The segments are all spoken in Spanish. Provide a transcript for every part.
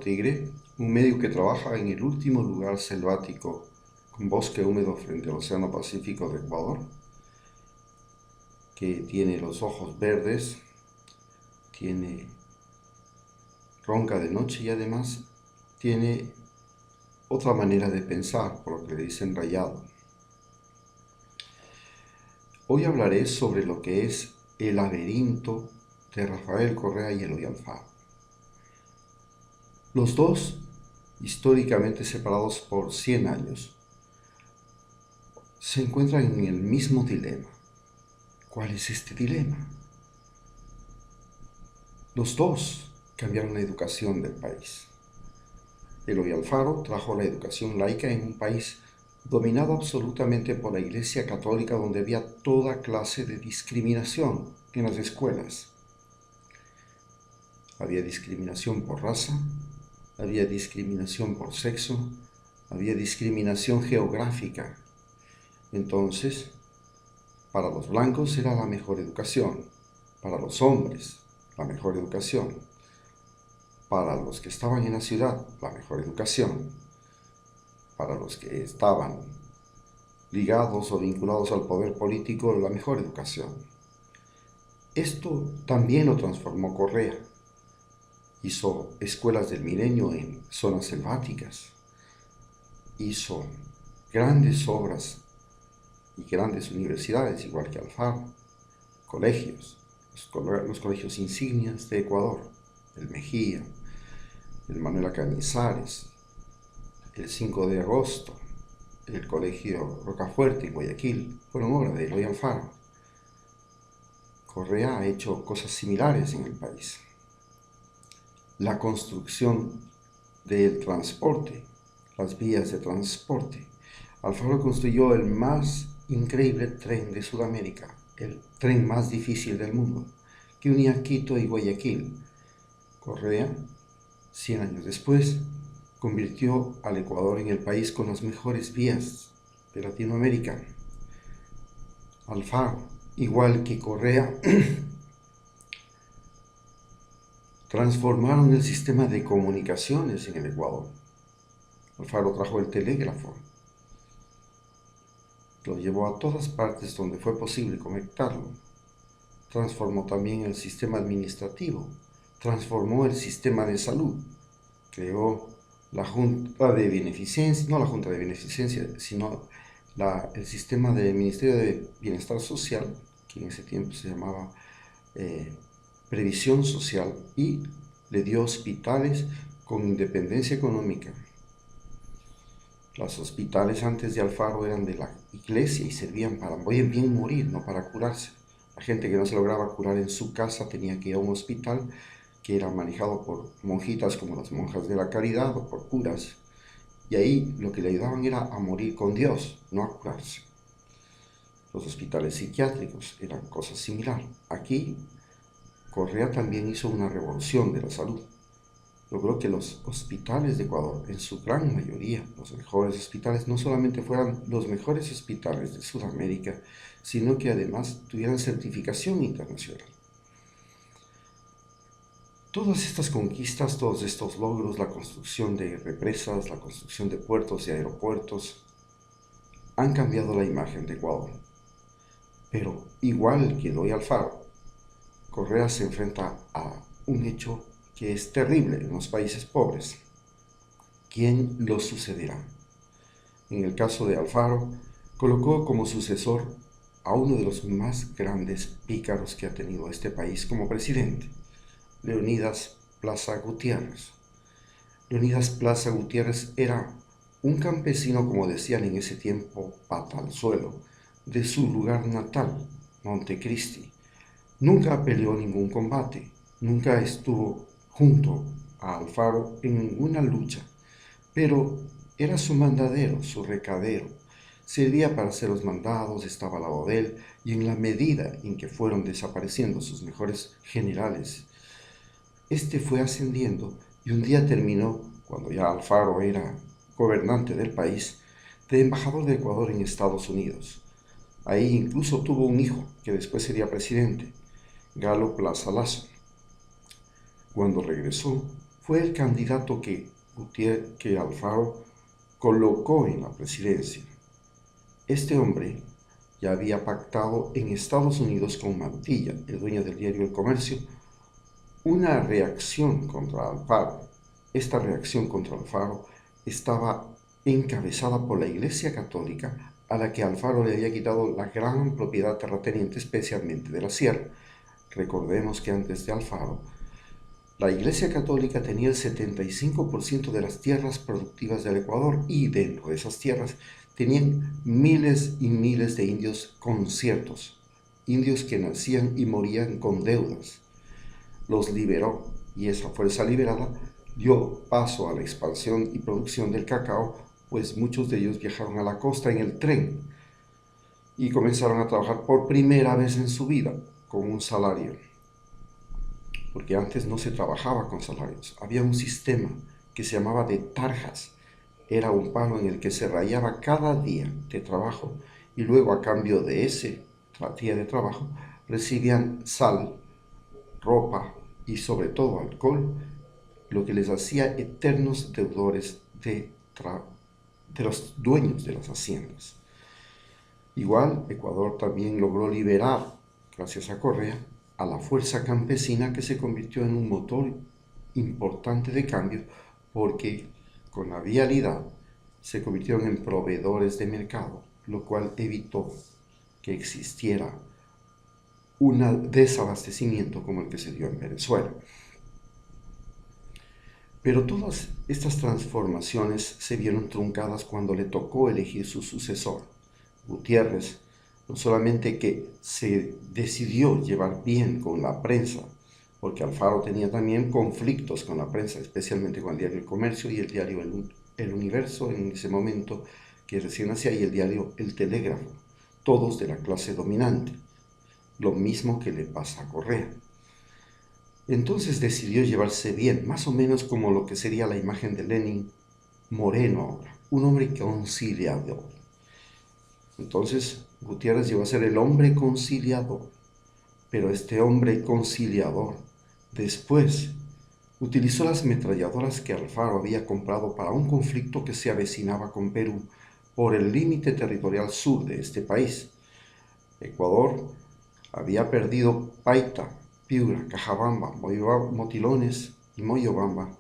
Tigre, un médico que trabaja en el último lugar selvático con bosque húmedo frente al Océano Pacífico de Ecuador, que tiene los ojos verdes, ronca de noche y además tiene otra manera de pensar, por lo que le dicen rayado. Hoy hablaré sobre lo que es el laberinto de Rafael Correa y Eloy Alfaro. Los dos, históricamente separados por 100 años, se encuentran en el mismo dilema. ¿Cuál es este dilema? Los dos cambiaron la educación del país. Eloy Alfaro trajo la educación laica en un país dominado absolutamente por la Iglesia Católica, donde había toda clase de discriminación en las escuelas. Había discriminación por raza, había discriminación por sexo, había discriminación geográfica. Entonces, para los blancos era la mejor educación, para los hombres la mejor educación, para los que estaban en la ciudad la mejor educación, para los que estaban ligados o vinculados al poder político la mejor educación. Esto también lo transformó Correa. Hizo escuelas del milenio en zonas selváticas, hizo grandes obras y grandes universidades, igual que Alfaro, colegios, los colegios insignias de Ecuador, el Mejía, el Manuel Cañizares, el 5 de agosto, el colegio Rocafuerte en Guayaquil, fueron obras de Eloy Alfaro. Correa ha hecho cosas similares en el país. La construcción del transporte, las vías de transporte. Alfaro construyó el más increíble tren de Sudamérica, el tren más difícil del mundo, que unía Quito y Guayaquil. Correa, 100 años después, convirtió al Ecuador en el país con las mejores vías de Latinoamérica. Alfaro, igual que Correa, transformaron el sistema de comunicaciones en el Ecuador. Alfaro trajo el telégrafo, lo llevó a todas partes donde fue posible conectarlo. Transformó también el sistema administrativo, transformó el sistema de salud, creó la Junta de Beneficencia, no la Junta de Beneficencia, sino el sistema del Ministerio de Bienestar Social, que en ese tiempo se llamaba Previsión Social, y le dio hospitales con independencia económica. Los hospitales antes de Alfaro eran de la iglesia y servían para bien morir, no para curarse. La gente que no se lograba curar en su casa tenía que ir a un hospital que era manejado por monjitas como las monjas de la caridad o por curas, y ahí lo que le ayudaban era a morir con Dios, no a curarse. Los hospitales psiquiátricos eran cosa similar. Aquí, Correa también hizo una revolución de la salud. Logró que los hospitales de Ecuador, en su gran mayoría, los mejores hospitales, no solamente fueran los mejores hospitales de Sudamérica, sino que además tuvieran certificación internacional. Todas estas conquistas, todos estos logros, la construcción de represas, la construcción de puertos y aeropuertos, han cambiado la imagen de Ecuador. Pero igual que Eloy Alfaro, Correa se enfrenta a un hecho que es terrible en los países pobres. ¿Quién lo sucederá? En el caso de Alfaro, colocó como sucesor a uno de los más grandes pícaros que ha tenido este país como presidente, Leonidas Plaza Gutiérrez. Leonidas Plaza Gutiérrez era un campesino, como decían en ese tiempo, pata al suelo, de su lugar natal, Montecristi. Nunca peleó ningún combate, nunca estuvo junto a Alfaro en ninguna lucha, pero era su mandadero, su recadero. Servía para hacer los mandados, estaba al lado de él, y en la medida en que fueron desapareciendo sus mejores generales, este fue ascendiendo y un día terminó, cuando ya Alfaro era gobernante del país, de embajador de Ecuador en Estados Unidos. Ahí incluso tuvo un hijo que después sería presidente, Galo Plaza Lazo. Cuando regresó, fue el candidato que Alfaro colocó en la presidencia. Este hombre ya había pactado en Estados Unidos con Mantilla, el dueño del diario El Comercio, una reacción contra Alfaro. Esta reacción contra Alfaro estaba encabezada por la Iglesia Católica, a la que Alfaro le había quitado la gran propiedad terrateniente, especialmente de la sierra. Recordemos que antes de Alfaro, la Iglesia Católica tenía el 75% de las tierras productivas del Ecuador, y dentro de esas tierras tenían miles y miles de indios conciertos, indios que nacían y morían con deudas. Los liberó, y esa fuerza liberada dio paso a la expansión y producción del cacao, pues muchos de ellos viajaron a la costa en el tren y comenzaron a trabajar por primera vez en su vida con un salario, porque antes no se trabajaba con salarios. Había un sistema que se llamaba de tarjas. Era un palo en el que se rayaba cada día de trabajo, y luego, a cambio de ese día de trabajo, recibían sal, ropa y sobre todo alcohol, lo que les hacía eternos deudores de los dueños de las haciendas. Igual, Ecuador también logró liberar, gracias a Correa, a la fuerza campesina, que se convirtió en un motor importante de cambio, porque con la vialidad se convirtieron en proveedores de mercado, lo cual evitó que existiera un desabastecimiento como el que se dio en Venezuela. Pero todas estas transformaciones se vieron truncadas cuando le tocó elegir su sucesor. Gutiérrez no solamente que se decidió llevar bien con la prensa, porque Alfaro tenía también conflictos con la prensa, especialmente con el diario El Comercio y el diario El Universo en ese momento, que recién hacía, y el diario El Telégrafo, todos de la clase dominante, lo mismo que le pasa a Correa. Entonces decidió llevarse bien, más o menos como lo que sería la imagen de Lenin moreno ahora, un hombre conciliador. Entonces Gutiérrez llegó a ser el hombre conciliador, pero este hombre conciliador después utilizó las ametralladoras que Alfaro había comprado para un conflicto que se avecinaba con Perú por el límite territorial sur de este país. Ecuador había perdido Paita, Piura, Cajabamba, Motilones y Moyobamba,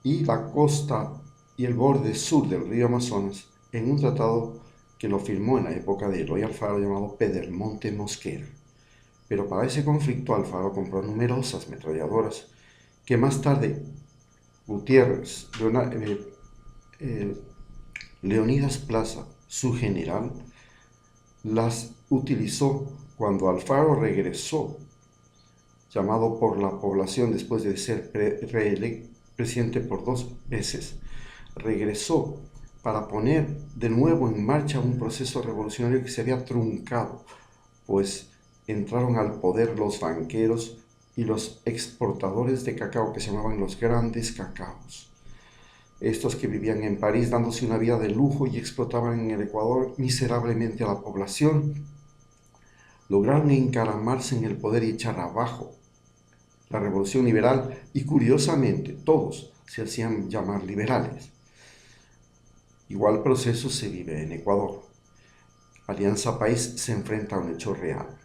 y la costa y el borde sur del río Amazonas, en un tratado que lo firmó en la época de Eloy Alfaro, llamado Pedermonte Mosquera. Pero para ese conflicto Alfaro compró numerosas ametralladoras que más tarde Gutiérrez, Leonidas Plaza, su general, las utilizó cuando Alfaro regresó, llamado por la población después de ser presidente por 2 veces, regresó para poner de nuevo en marcha un proceso revolucionario que se había truncado, pues entraron al poder los banqueros y los exportadores de cacao, que se llamaban los grandes cacaos. Estos que vivían en París dándose una vida de lujo y explotaban en el Ecuador miserablemente a la población, lograron encaramarse en el poder y echar abajo la revolución liberal, y curiosamente todos se hacían llamar liberales. Igual proceso se vive en Ecuador. Alianza País se enfrenta a un hecho real.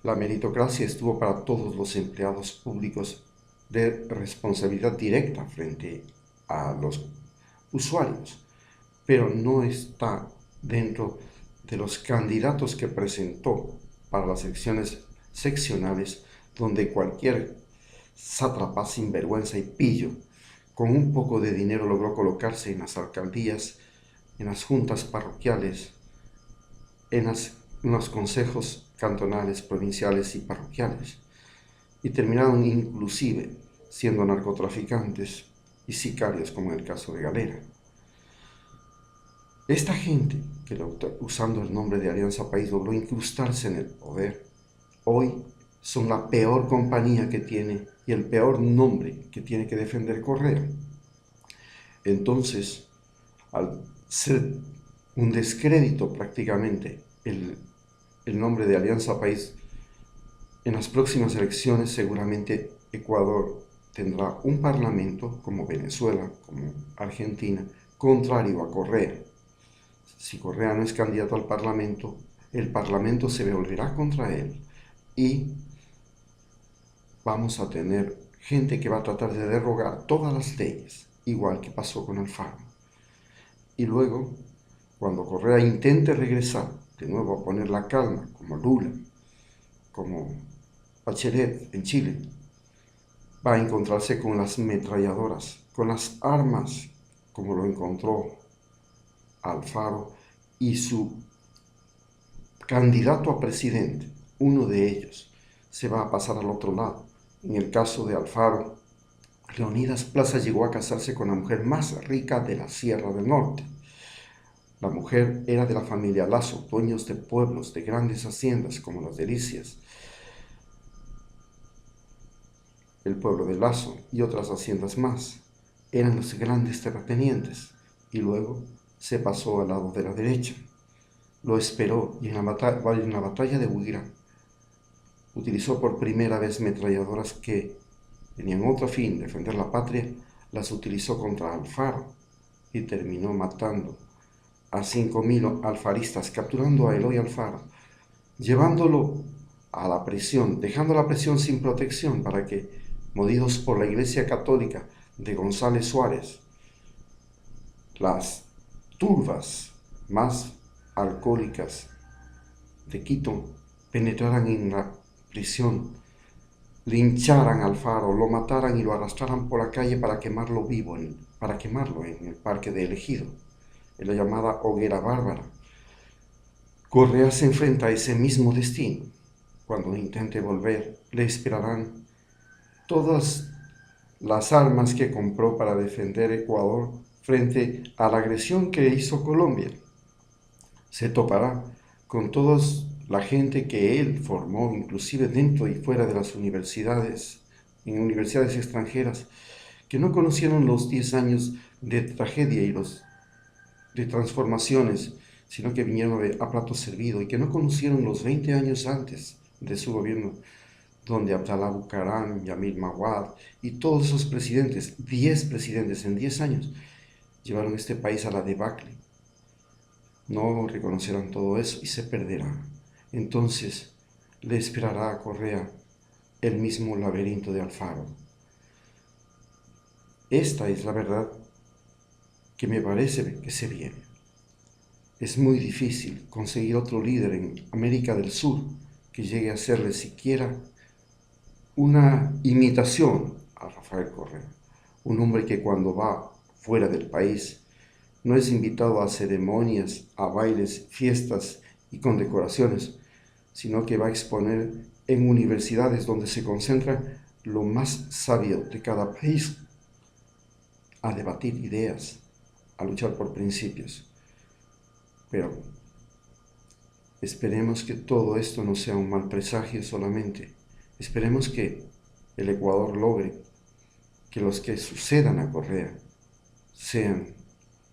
La meritocracia estuvo para todos los empleados públicos de responsabilidad directa frente a los usuarios, pero no está dentro de los candidatos que presentó para las elecciones seccionales, donde cualquier sátrapa sinvergüenza y pillo con un poco de dinero logró colocarse en las alcaldías, en las juntas parroquiales, en los consejos cantonales, provinciales y parroquiales, y terminaron inclusive siendo narcotraficantes y sicarios, como en el caso de Galera. Esta gente, que usando el nombre de Alianza País logró incrustarse en el poder, hoy son la peor compañía que tiene y el peor nombre que tiene que defender Correa. Entonces, al ser un descrédito prácticamente el nombre de Alianza País, en las próximas elecciones seguramente Ecuador tendrá un parlamento como Venezuela, como Argentina, contrario a Correa. Si Correa no es candidato al parlamento, el parlamento se volverá contra él y vamos a tener gente que va a tratar de derogar todas las leyes, igual que pasó con Alfaro. Y luego, cuando Correa intente regresar de nuevo a poner la calma, como Lula, como Bachelet en Chile, va a encontrarse con las ametralladoras, con las armas, como lo encontró Alfaro y su candidato a presidente, uno de ellos, se va a pasar al otro lado. En el caso de Alfaro, Leonidas Plaza llegó a casarse con la mujer más rica de la Sierra del Norte. La mujer era de la familia Lazo, dueños de pueblos, de grandes haciendas como las Delicias, el pueblo de Lazo y otras haciendas más. Eran los grandes terratenientes y luego se pasó al lado de la derecha. Lo esperó y en la batalla de Huira utilizó por primera vez metralladoras que tenían otro fin, defender la patria. Las utilizó contra Alfaro y terminó matando a 5.000 alfaristas, capturando a Eloy Alfaro, llevándolo a la prisión, dejando la prisión sin protección para que, molidos por la Iglesia Católica de González Suárez, las turbas más alcohólicas de Quito penetraran en la prisión, lincharan a Alfaro, lo mataran y lo arrastraran por la calle para quemarlo vivo, para quemarlo en el Parque de Ejido, en la llamada Hoguera Bárbara. Correa se enfrenta a ese mismo destino. Cuando intente volver, le esperarán todas las armas que compró para defender Ecuador frente a la agresión que hizo Colombia. Se topará con toda la gente que él formó, inclusive dentro y fuera de las universidades, en universidades extranjeras, que no conocieron los 10 años de tragedia y los de transformaciones, sino que vinieron a plato servido, y que no conocieron los 20 años antes de su gobierno, donde Abdalá Bucaram, Yamil Mawad y todos esos presidentes, 10 presidentes en 10 años, llevaron este país a la debacle. No reconocerán todo eso y se perderá. Entonces le esperará a Correa el mismo laberinto de Alfaro. Esta es la verdad que me parece que se viene. Es muy difícil conseguir otro líder en América del Sur que llegue a hacerle siquiera una imitación a Rafael Correa, un hombre que cuando va fuera del país no es invitado a ceremonias, a bailes, fiestas y condecoraciones, sino que va a exponer en universidades donde se concentra lo más sabio de cada país, a debatir ideas, a luchar por principios. Pero esperemos que todo esto no sea un mal presagio solamente. Esperemos que el Ecuador logre que los que sucedan a Correa sean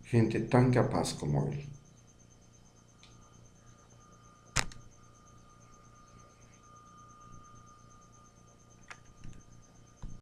gente tan capaz como él.